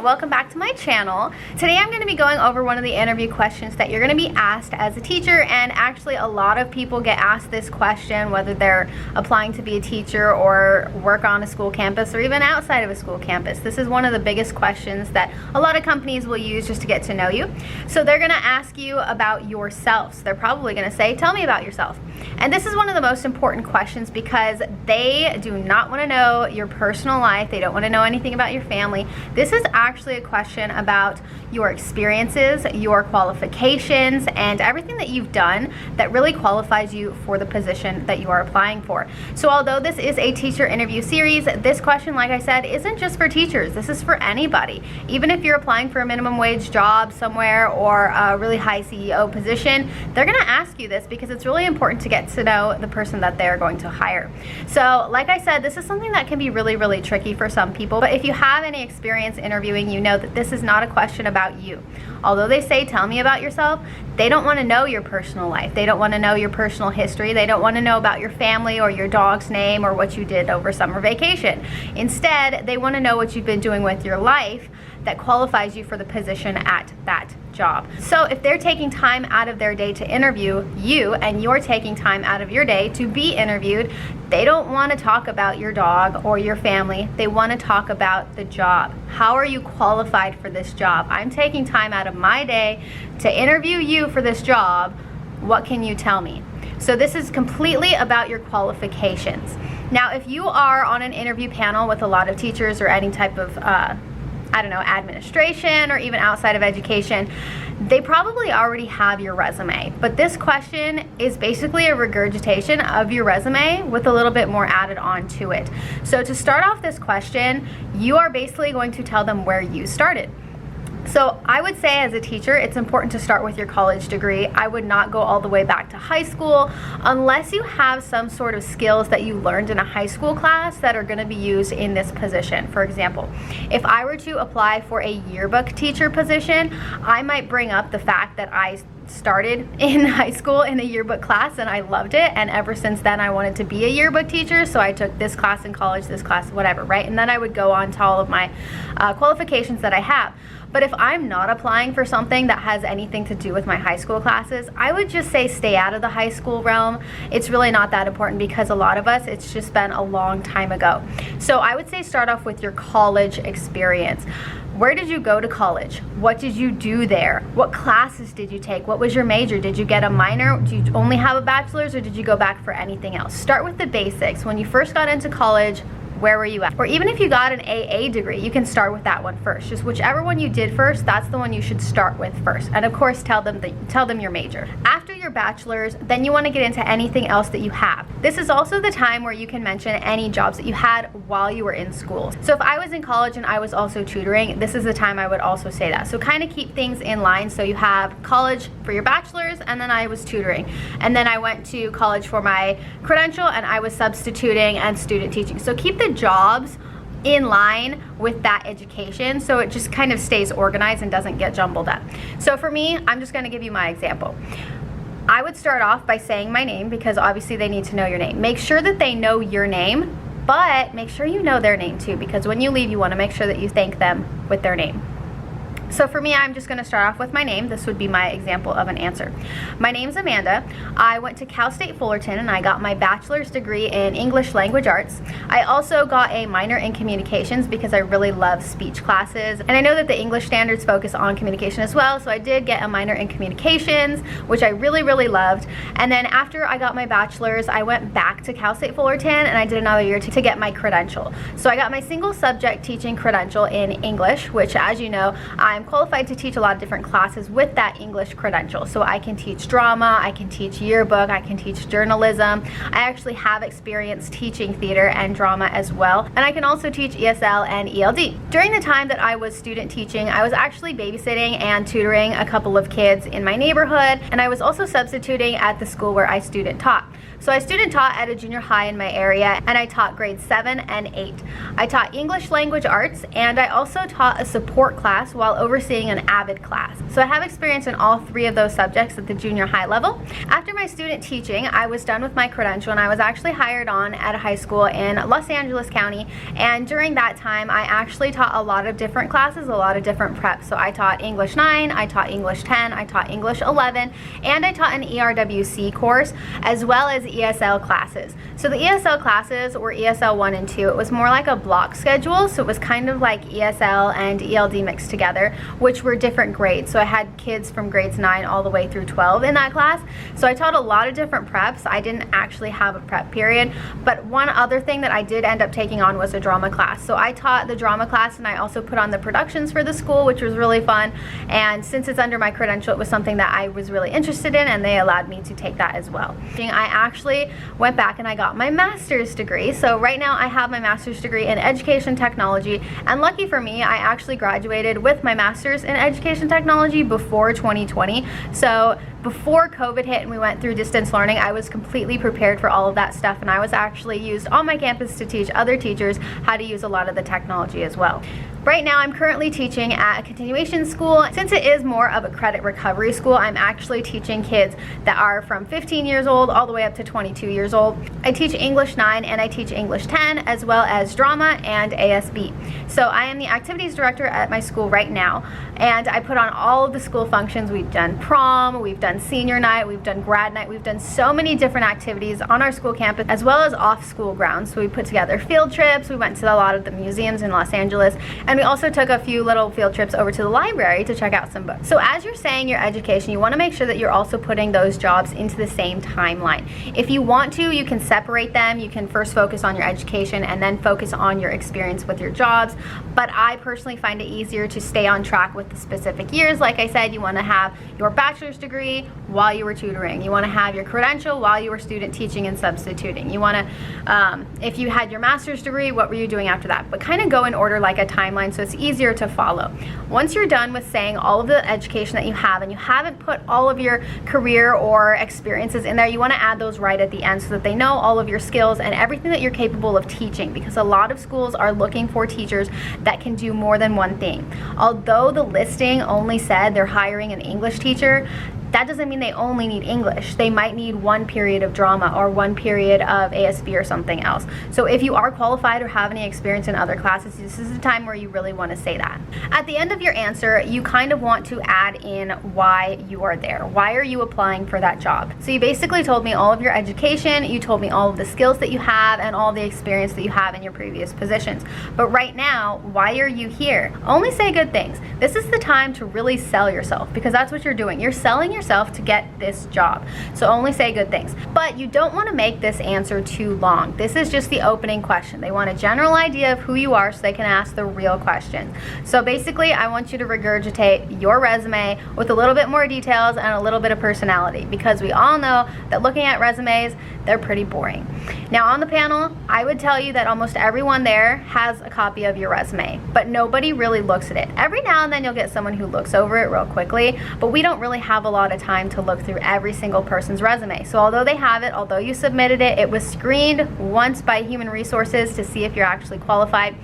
welcome back to my channel. Today I'm going to be going over one of the interview questions that you're going to be asked as a teacher, and actually a lot of people get asked this question whether they're applying to be a teacher or work on a school campus or even outside of a school campus. This is one of the biggest questions that a lot of companies will use just to get to know you. So they're going to ask you about yourself. So they're probably going to say, tell me about yourself. And this is one of the most important questions because they do not want to know your personal life. They don't want to know anything about your family. This is actually a question about your experiences, your qualifications, and everything that you've done that really qualifies you for the position that you are applying for. So although this is a teacher interview series, this question, like I said, isn't just for teachers. This is for anybody. Even if you're applying for a minimum wage job somewhere or a really high CEO position, they're going to ask you this because it's really important to get to know the person that they're going to hire. So like I said, this is something that can be really tricky for some people, but if you have any experience interviewing, you know that this is not a question about you. Although they say tell me about yourself, they don't want to know your personal life. They don't want to know your personal history. They don't want to know about your family or your dog's name or what you did over summer vacation. Instead, they want to know what you've been doing with your life that qualifies you for the position at that job. So if they're taking time out of their day to interview you and you're taking time out of your day to be interviewed, they don't want to talk about your dog or your family. They want to talk about the job. How are you qualified for this job? I'm taking time out of my day to interview you for this job. What can you tell me? So this is completely about your qualifications. Now, if you are on an interview panel with a lot of teachers or any type of I don't know, administration or even outside of education, they probably already have your resume. But this question is basically a regurgitation of your resume with a little bit more added on to it. So to start off this question, you are basically going to tell them where you started. So I would say as a teacher, it's important to start with your college degree. I would not go all the way back to high school unless you have some sort of skills that you learned in a high school class that are going to be used in this position. For example, if I were to apply for a yearbook teacher position, I might bring up the fact that I started in high school in a yearbook class and I loved it, and ever since then I wanted to be a yearbook teacher, so I took this class in college, this class, whatever, right? And then I would go on to all of my qualifications that I have. But if I'm not applying for something that has anything to do with my high school classes, I would just say stay out of the high school realm. It's really not that important because a lot of us, it's just been a long time ago. So I would say start off with your college experience. Where did you go to college? What did you do there? What classes did you take? What was your major? Did you get a minor? Do you only have a bachelor's, or did you go back for anything else? Start with the basics. When you first got into college, where were you at? Or even if you got an AA degree, you can start with that one first. Just whichever one you did first, that's the one you should start with first. And of course, tell them your major. After your bachelor's, then you want to get into anything else that you have. This is also the time where you can mention any jobs that you had while you were in school. So if I was in college and I was also tutoring, this is the time I would also say that. So kind of keep things in line. So you have college for your bachelor's, and then I was tutoring. And then I went to college for my credential and I was substituting and student teaching. So keep the jobs in line with that education so it just kind of stays organized and doesn't get jumbled up. So for me, I'm just going to give you my example. I would start off by saying my name because obviously they need to know your name. Make sure that they know your name, but make sure you know their name too, because when you leave, you want to make sure that you thank them with their name. So for me, I'm just going to start off with my name. This would be my example of an answer. My name's Amanda. I went to Cal State Fullerton and I got my bachelor's degree in English Language Arts. I also got a minor in communications because I really love speech classes. And I know that the English standards focus on communication as well, so I did get a minor in communications, which I really loved. And then after I got my bachelor's, I went back to Cal State Fullerton and I did another year to get my credential. So I got my single subject teaching credential in English, which, as you know, I'm qualified to teach a lot of different classes with that English credential. So I can teach drama, I can teach yearbook, I can teach journalism. I actually have experience teaching theater and drama as well. And I can also teach ESL and ELD. During the time that I was student teaching, I was actually babysitting and tutoring a couple of kids in my neighborhood, and I was also substituting at the school where I student taught. So I student taught at a junior high in my area, and I taught grades 7 and 8. I taught English language arts, and I also taught a support class while overseeing an AVID class. So I have experience in all 3 of those subjects at the junior high level. After my student teaching, I was done with my credential, and I was actually hired on at a high school in Los Angeles County, and during that time I actually taught a lot of different classes, a lot of different preps. So I taught English 9, I taught English 10, I taught English 11, and I taught an ERWC course as well as ESL classes. So the ESL classes were ESL 1 and 2. It was more like a block schedule, so it was kind of like ESL and ELD mixed together, which were different grades. So I had kids from grades 9 all the way through 12 in that class. So I taught a lot of different preps. I didn't actually have a prep period, but one other thing that I did end up taking on was a drama class. So I taught the drama class, and I also put on the productions for the school, which was really fun. And since it's under my credential, it was something that I was really interested in, and they allowed me to take that as well. I actually went back and I got my master's degree. So right now I have my master's degree in education technology, and lucky for me, I actually graduated with my master's in education technology before 2020. So before COVID hit and we went through distance learning, I was completely prepared for all of that stuff, and I was actually used on my campus to teach other teachers how to use a lot of the technology as well. Right now I'm currently teaching at a continuation school. Since it is more of a credit recovery school, I'm actually teaching kids that are from 15 years old all the way up to 22 years old. I teach English 9 and I teach English 10, as well as drama and ASB. So I am the activities director at my school right now, and I put on all of the school functions. We've done prom, we've done senior night, we've done grad night, we've done so many different activities on our school campus as well as off school grounds. So we put together field trips, we went to a lot of the museums in Los Angeles, and we also took a few little field trips over to the library to check out some books. So as you're saying your education, you want to make sure that you're also putting those jobs into the same timeline. If you want to, you can separate them. You can first focus on your education and then focus on your experience with your jobs. But I personally find it easier to stay on track with the specific years. Like I said, you want to have your bachelor's degree while you were tutoring. You want to have your credential while you were student teaching and substituting. You want to, if you had your master's degree, what were you doing after that? But kind of go in order like a timeline, so it's easier to follow. Once you're done with saying all of the education that you have and you haven't put all of your career or experiences in there, you want to add those right at the end so that they know all of your skills and everything that you're capable of teaching, because a lot of schools are looking for teachers that can do more than one thing. Although the listing only said they're hiring an English teacher, that doesn't mean they only need English. They might need 1 period of drama or 1 period of ASB or something else. So if you are qualified or have any experience in other classes, this is the time where you really want to say that. At the end of your answer, you kind of want to add in why you are there. Why are you applying for that job? So you basically told me all of your education, you told me all of the skills that you have and all the experience that you have in your previous positions. But right now, why are you here? Only say good things. This is the time to really sell yourself, because that's what you're doing. You're selling yourself to get this job. So only say good things. But you don't want to make this answer too long. This is just the opening question. They want a general idea of who you are so they can ask the real questions. So basically, I want you to regurgitate your resume with a little bit more details and a little bit of personality, because we all know that looking at resumes, they're pretty boring. Now on the panel, I would tell you that almost everyone there has a copy of your resume, but nobody really looks at it. Every now and then you'll get someone who looks over it real quickly, but we don't really have a lot of time to look through every single person's resume. So although they have it, although you submitted it, it was screened once by human resources to see if you're actually qualified.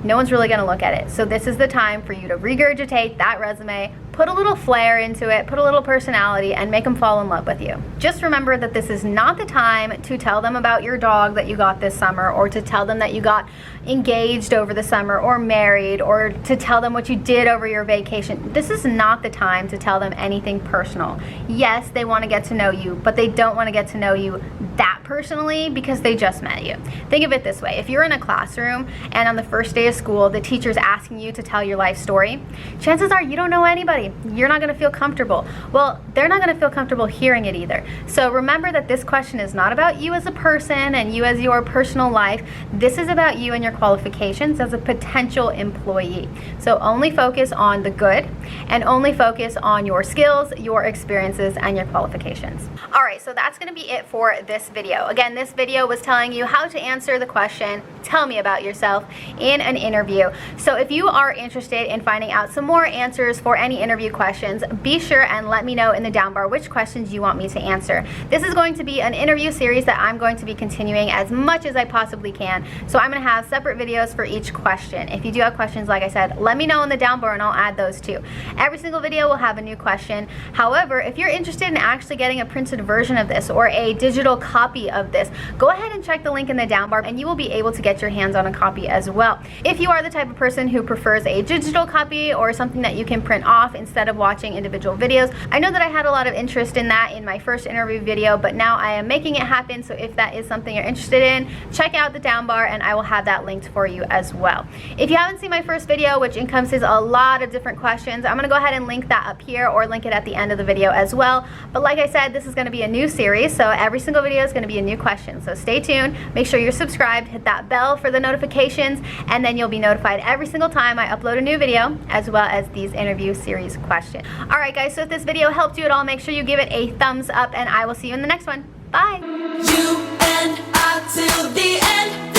No one's really going to look at it. So this is the time for you to regurgitate that resume, put a little flair into it, put a little personality, and make them fall in love with you. Just remember that this is not the time to tell them about your dog that you got this summer, or to tell them that you got engaged over the summer or married, or to tell them what you did over your vacation. This is not the time to tell them anything personal. Yes, they want to get to know you, but they don't want to get to know you that personally because they just met you. Think of it this way. If you're in a classroom and on the first day of school, the teacher's asking you to tell your life story, chances are you don't know anybody. You're not going to feel comfortable. Well, they're not going to feel comfortable hearing it either. So remember that this question is not about you as a person and you as your personal life. This is about you and your qualifications as a potential employee. So only focus on the good and only focus on your skills, your experiences, and your qualifications. All right, so that's going to be it for this video. video. Again, this video was telling you how to answer the question, tell me about yourself, in an interview. So if you are interested in finding out some more answers for any interview questions, be sure and let me know in the down bar which questions you want me to answer. This is going to be an interview series that I'm going to be continuing as much as I possibly can. So I'm going to have separate videos for each question. If you do have questions, like I said, let me know in the down bar and I'll add those too. Every single video will have a new question. However, if you're interested in actually getting a printed version of this or a digital copy of this, go ahead and check the link in the down bar and you will be able to get your hands on a copy as well. If you are the type of person who prefers a digital copy or something that you can print off instead of watching individual videos, I know that I had a lot of interest in that in my first interview video, but now I am making it happen. So if that is something you're interested in, check out the down bar and I will have that linked for you as well. If you haven't seen my first video, which encompasses a lot of different questions, I'm going to go ahead and link that up here or link it at the end of the video as well. But like I said, this is going to be a new series, so every single video is going to be a new question. So stay tuned, make sure you're subscribed, hit that bell for the notifications, and then you'll be notified every single time I upload a new video, as well as these interview series questions. Alright guys, so if this video helped you at all, make sure you give it a thumbs up and I will see you in the next one. Bye! You and I till the end.